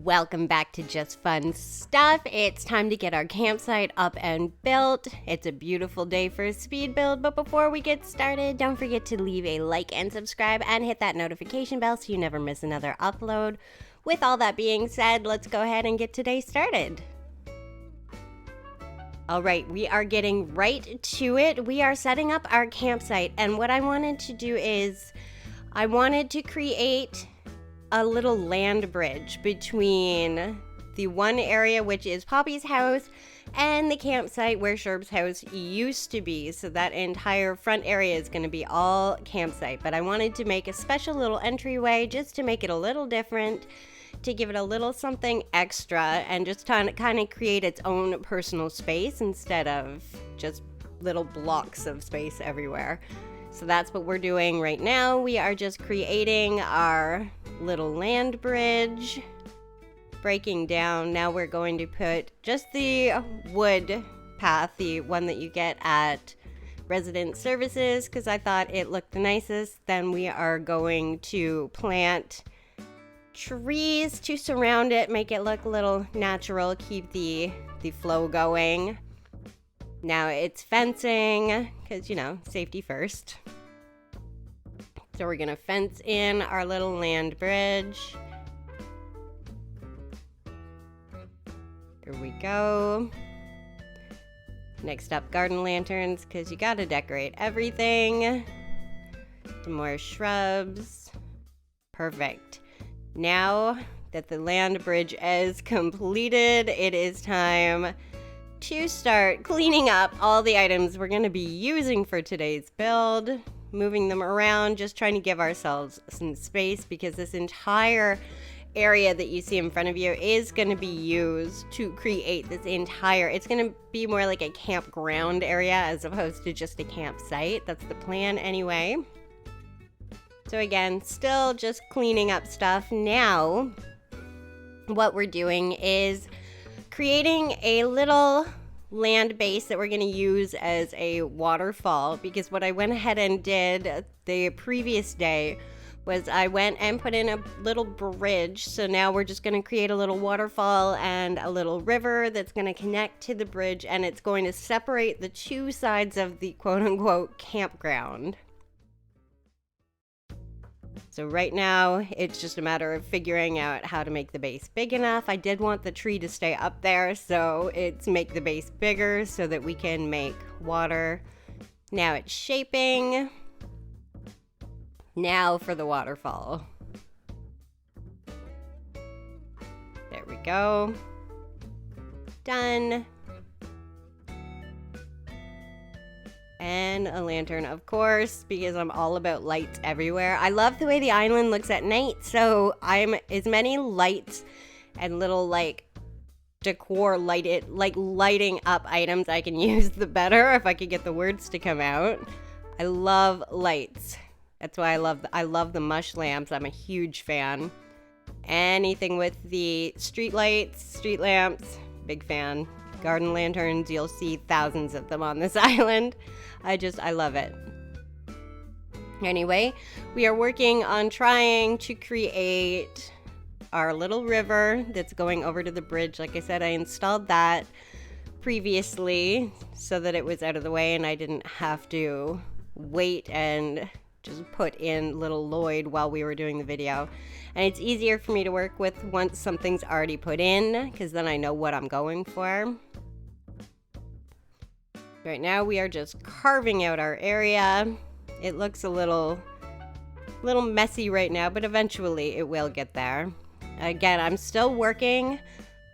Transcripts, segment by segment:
Welcome back to Just Fun Stuff. It's time to get our campsite up and built. It's a beautiful day for a speed build, but before we get started, don't forget to leave a like and subscribe and hit that notification bell so you never miss another upload. With all that being said, let's go ahead and get today started. All right, we are getting right to it. We are setting up our campsite, and what I wanted to do is I wanted to create a little land bridge between the one area, which is Poppy's house, and the campsite where Sherp's house used to be. So that entire front area is going to be all campsite, but I wanted to make a special little entryway just to make it a little different, to give it a little something extra, and just kind of create its own personal space instead of just little blocks of space everywhere. So that's what we're doing right now. We are just creating our little land bridge, breaking down. Now we're going to put just the wood path, the one that you get at resident services, because I thought it looked the nicest. Then we are going to plant trees to surround it, make it look a little natural, keep the flow going. Now it's fencing, because, you know, safety first. So we're going to fence in our little land bridge. There we go. Next up, garden lanterns, because you got to decorate everything. Some more shrubs. Perfect. Now that the land bridge is completed, it is time to start cleaning up all the items we're going to be using for today's build, moving them around, just trying to give ourselves some space, because this entire area that you see in front of you is going to be used to create this entire, it's going to be more like a campground area as opposed to just a campsite. That's the plan anyway. So again, still just cleaning up stuff. Now, what we're doing is creating a little land base that we're going to use as a waterfall, because what I went ahead and did the previous day was I went and put in a little bridge. So now we're just going to create a little waterfall and a little river that's going to connect to the bridge, and it's going to separate the two sides of the quote-unquote campground. So right now, it's just a matter of figuring out how to make the base big enough. I did want the tree to stay up there, so it's make the base bigger so that we can make water. Now it's shaping. Now for the waterfall. There we go. Done. And a lantern, of course, because I'm all about lights everywhere. I love the way the island looks at night, so I'm as many lights and little decor lighting up items I can use, the better, if I could get the words to come out. I love lights. That's why I love the mush lamps. I'm a huge fan. Anything with the street lights, street lamps, big fan. Garden lanterns, you'll see thousands of them on this island. I love it. Anyway, we are working on trying to create our little river that's going over to the bridge. Like I said, I installed that previously so that it was out of the way and I didn't have to wait and just put in little Lloyd while we were doing the video. And it's easier for me to work with once something's already put in, because then I know what I'm going for. Right now we are just carving out our area. It looks a little messy right now, but eventually it will get there. Again, I'm still working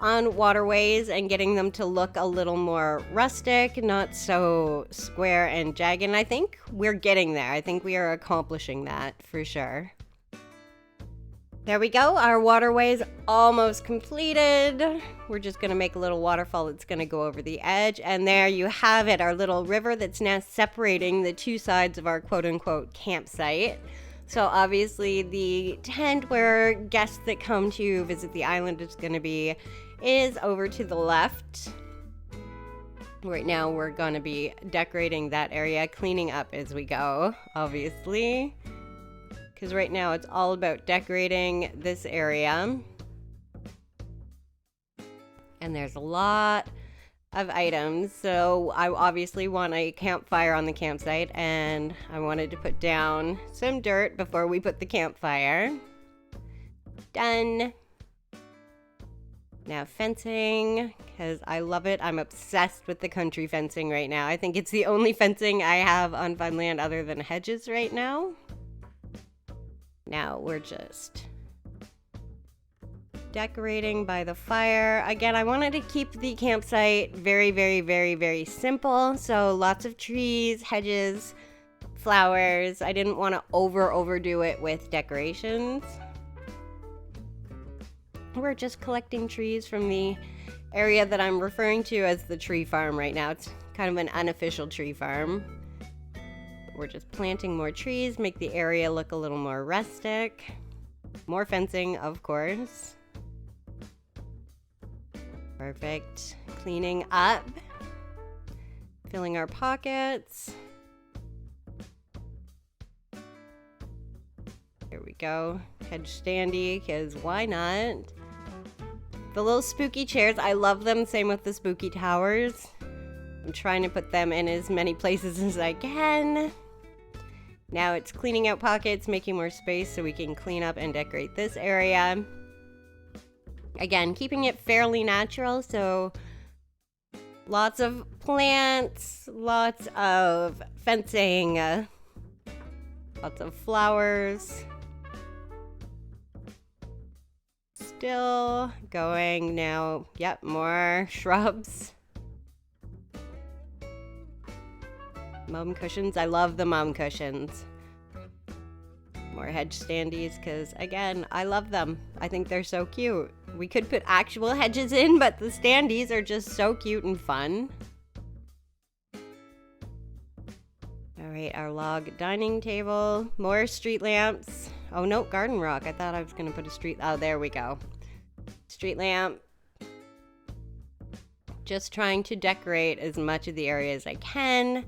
on waterways and getting them to look a little more rustic, not so square and jagged. And I think we're getting there. I think we are accomplishing that for sure. There we go. Our waterway's almost completed. We're just going to make a little waterfall that's going to go over the edge. And there you have it, our little river that's now separating the two sides of our quote-unquote campsite. So obviously the tent where guests that come to visit the island is over to the left. Right now we're going to be decorating that area, cleaning up as we go, obviously. Because right now it's all about decorating this area. And there's a lot of items. So I obviously want a campfire on the campsite, and I wanted to put down some dirt before we put the campfire. Done. Now fencing, because I love it. I'm obsessed with the country fencing right now. I think it's the only fencing I have on Funland other than hedges right now. Now we're just decorating by the fire. Again, I wanted to keep the campsite very, very, very, very simple. So lots of trees, hedges, flowers. I didn't want to overdo it with decorations. We're just collecting trees from the area that I'm referring to as the tree farm right now. It's kind of an unofficial tree farm. We're just planting more trees, make the area look a little more rustic. More fencing, of course. Perfect. Cleaning up. Filling our pockets. Here we go. Hedge standee, because why not? The little spooky chairs, I love them. Same with the spooky towers. I'm trying to put them in as many places as I can. Now it's cleaning out pockets, making more space so we can clean up and decorate this area. Again, keeping it fairly natural, so lots of plants, lots of fencing, lots of flowers. Still going now. Yep, more shrubs. Mum cushions. I love the mum cushions. More hedge standees because, again, I love them. I think they're so cute. We could put actual hedges in, but the standees are just so cute and fun. All right, our log dining table. More street lamps. Oh, no, garden rock. I thought I was going to put a street... Oh, there we go. Street lamp. Just trying to decorate as much of the area as I can.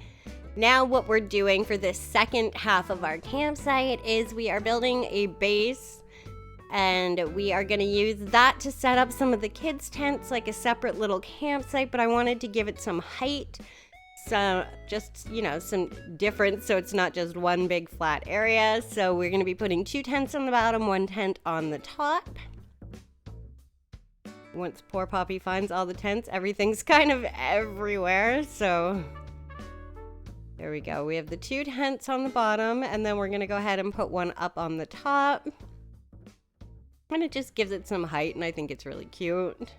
Now what we're doing for this second half of our campsite is we are building a base, and we are going to use that to set up some of the kids' tents, like a separate little campsite, but I wanted to give it some height. So just, you know, some difference so it's not just one big flat area. So we're going to be putting 2 tents on the bottom, 1 tent on the top. Once poor Poppy finds all the tents, everything's kind of everywhere. So there we go. We have the 2 tents on the bottom, and then we're going to go ahead and put 1 up on the top. And it just gives it some height, and I think it's really cute.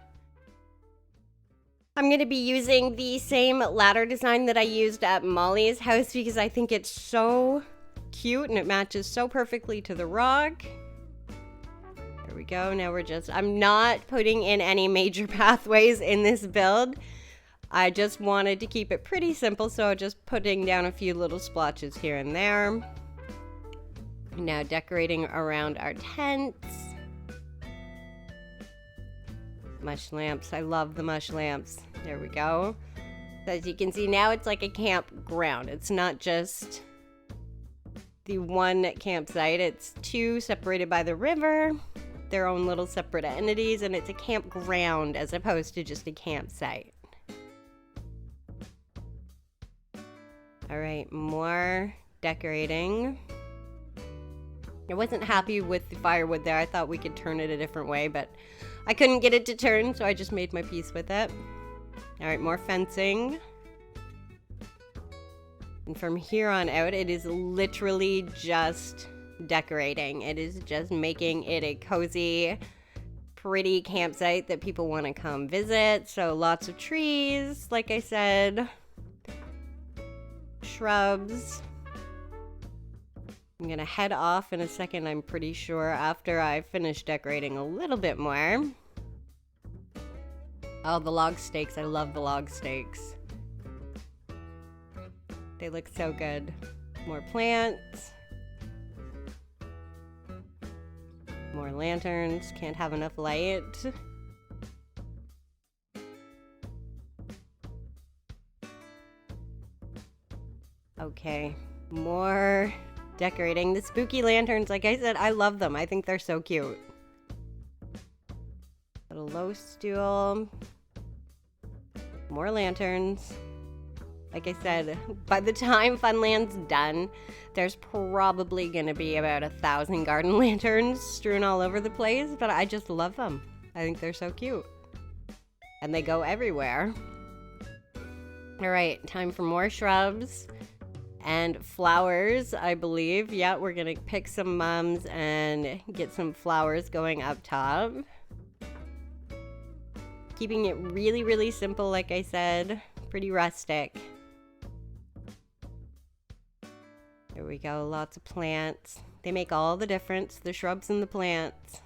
I'm going to be using the same ladder design that I used at Molly's house because I think it's so cute and it matches so perfectly to the rock. There we go. Now I'm not putting in any major pathways in this build. I just wanted to keep it pretty simple, so just putting down a few little splotches here and there. Now decorating around our tents. Mush lamps. I love the mush lamps. There we go. So as you can see, now it's like a campground. It's not just the one campsite. It's 2 separated by the river, their own little separate entities, and it's a campground as opposed to just a campsite. All right, more decorating. I wasn't happy with the firewood there. I thought we could turn it a different way, but I couldn't get it to turn, so I just made my peace with it. All right, more fencing. And from here on out, it is literally just decorating. It is just making it a cozy, pretty campsite that people want to come visit. So lots of trees, like I said. Shrubs. I'm gonna head off in a second, I'm pretty sure, after I finish decorating a little bit more. Oh, the log stakes. I love the log stakes. They look so good. More plants. More lanterns. Can't have enough light. Okay, more decorating. The spooky lanterns, like I said, I love them. I think they're so cute. Little low stool. more lanterns. Like I said, by the time Funland's done, there's probably gonna be about 1,000 garden lanterns strewn all over the place, but I just love them. I think they're so cute. And they go everywhere. All right, time for more shrubs and flowers, I believe. Yeah, we're gonna pick some mums and get some flowers going up top. Keeping it really, really simple, like I said, pretty rustic. There we go, lots of plants. They make all the difference, the shrubs and the plants.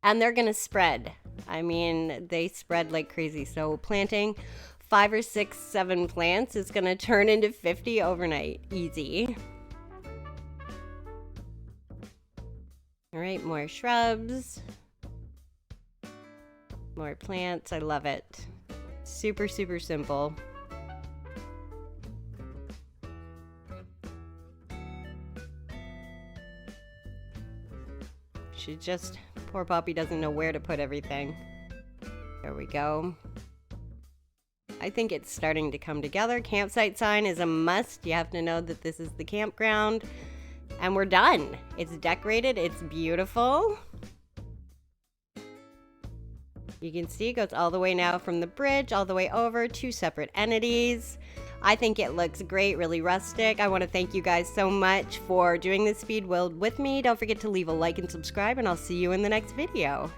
And they're gonna spread. I mean, they spread like crazy. So planting 5 or 6, 7 plants is gonna turn into 50 overnight, easy. All right, more shrubs. More plants, I love it. Super, super simple. She just, poor Poppy doesn't know where to put everything. There we go. I think it's starting to come together. Campsite sign is a must. You have to know that this is the campground. And we're done. It's decorated, it's beautiful. You can see it goes all the way now from the bridge all the way over, 2 separate entities. I think it looks great, really rustic. I want to thank you guys so much for doing this speed build with me. Don't forget to leave a like and subscribe, and I'll see you in the next video.